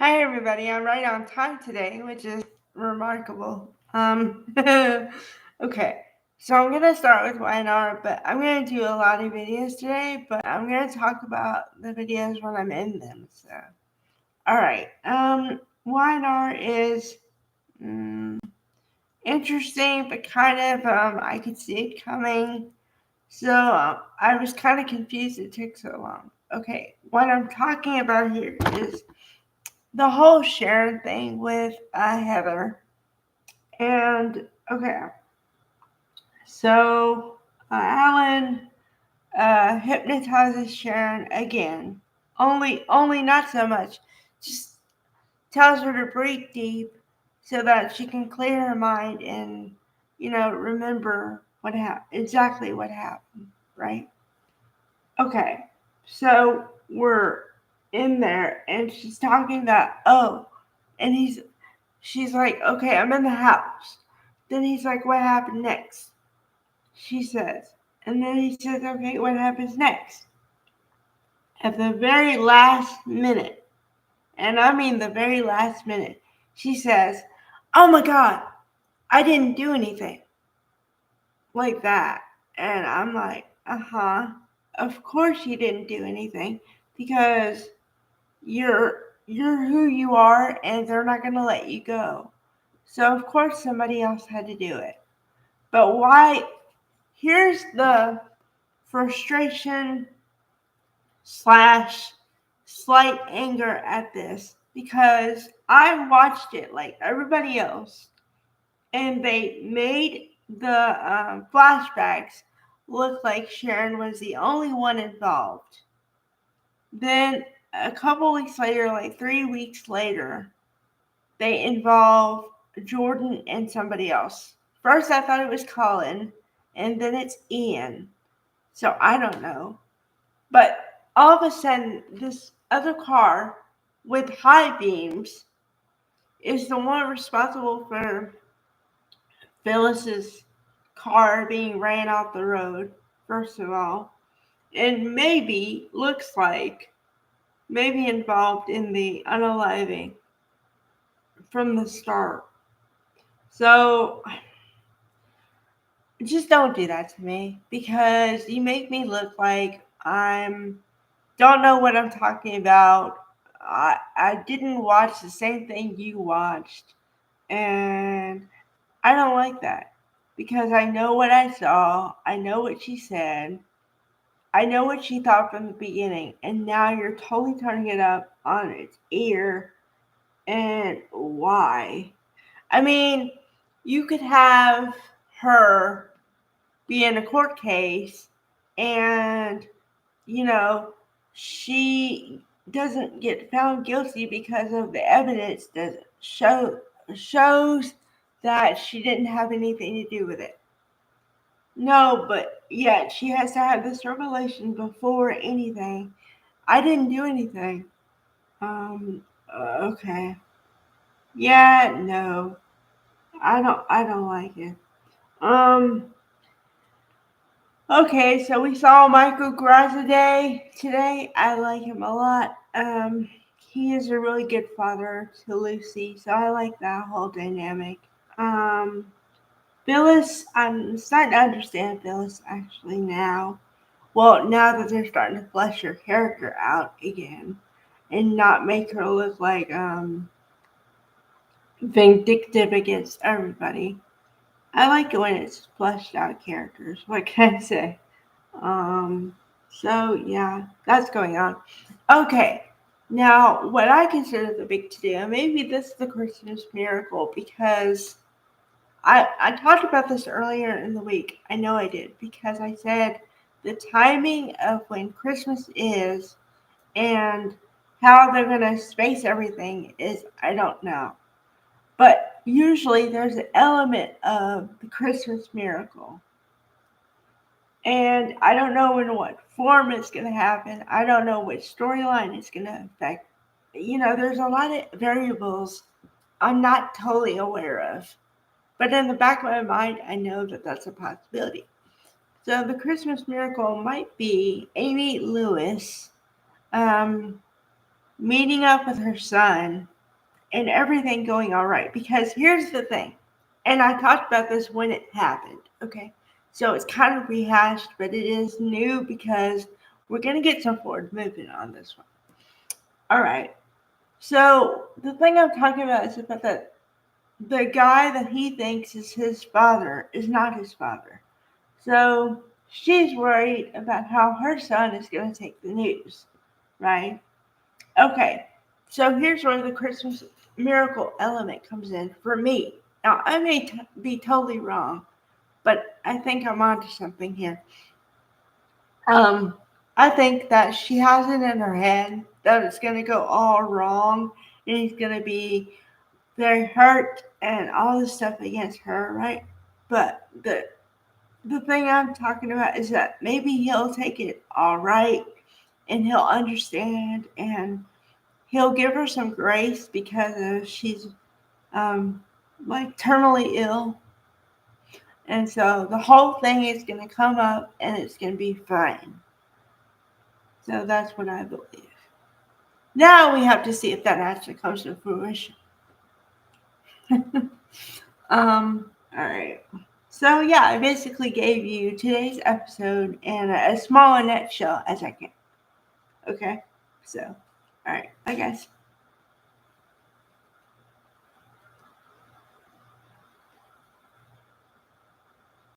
Hi everybody, I'm right on time today, which is remarkable. Okay, so I'm gonna start with YNR, but I'm gonna do a lot of videos today, but I'm gonna talk about the videos when I'm in them. So, all right, YNR is interesting, but kind of I could see it coming. So I was kind of confused it took so long. Okay, what I'm talking about here is the whole Sharon thing with Heather. And okay, so Alan hypnotizes Sharon again. Only not so much. Just tells her to breathe deep so that she can clear her mind and remember exactly what happened, right? Okay, so we're in there and she's talking about and she's like, okay, I'm in the house. Then he's like, what happened next? She says. And then he says, okay, what happens next? At the very last minute, and I mean the very last minute, she says, oh my God, I didn't do anything. Like that. And I'm like, of course you didn't do anything because you're who you are and they're not going to let you go. So of course somebody else had to do it. But why? Here's the frustration slash slight anger at this because I watched it like everybody else, and they made the flashbacks look like Sharon was the only one involved. Then a couple weeks later, like 3 weeks later, they involve Jordan and somebody else. First, I thought it was Colin, and then it's Ian. So I don't know. But all of a sudden, this other car with high beams is the one responsible for Phyllis's car being ran off the road, first of all, and maybe involved in the unaliving from the start. So just don't do that to me because you make me look like I'm don't know what I'm talking about. I didn't watch the same thing you watched, and I don't like that because I know what I saw, I know what she said, I know what she thought from the beginning, and now you're totally turning it up on its ear. And why? I mean, you could have her be in a court case and, you know, she doesn't get found guilty because of the evidence that shows that she didn't have anything to do with it. No, but yet she has to have this revelation before anything. I didn't do anything. Okay. Yeah, no. I don't like it. Um Okay, so we saw Michael Graziadei today. I like him a lot. He is a really good father to Lucy, so I like that whole dynamic. Um, Phyllis, I'm starting to understand Phyllis actually now. Well, now that they're starting to flesh her character out again and not make her look like vindictive against everybody. I like it when it's fleshed out characters. What can I say? Um, so yeah, that's going on. Okay, now what I consider the big to do, and maybe this is the Christmas miracle because I talked about this earlier in the week. I know I did because I said the timing of when Christmas is and how they're gonna space everything is I don't know. But usually there's an element of the Christmas miracle. And I don't know in what form it's going to happen. I don't know which storyline it's going to affect. There's a lot of variables I'm not totally aware of. But in the back of my mind, I know that that's a possibility. So the Christmas miracle might be Amy Lewis um, meeting up with her son and everything going all right. Because here's the thing, and I talked about this when it happened, okay? So it's kind of rehashed, but it is new because we're going to get some forward movement on this one. All right. So the thing I'm talking about is about that the guy that he thinks is his father is not his father. So she's worried about how her son is going to take the news, right? Okay, so here's where the Christmas miracle element comes in for me. Now, I may be totally wrong, but I think I'm onto something here. Um, I think that she has it in her head that it's going to go all wrong and he's going to be very hurt and all this stuff against her, right? But the thing I'm talking about is that maybe he'll take it all right and he'll understand and he'll give her some grace because she's like terminally ill. And so the whole thing is going to come up and it's going to be fine. So that's what I believe. Now we have to see if that actually comes to fruition. All right. So yeah, I basically gave you today's episode in as small a nutshell as I can. Okay. So, all right. Bye guys.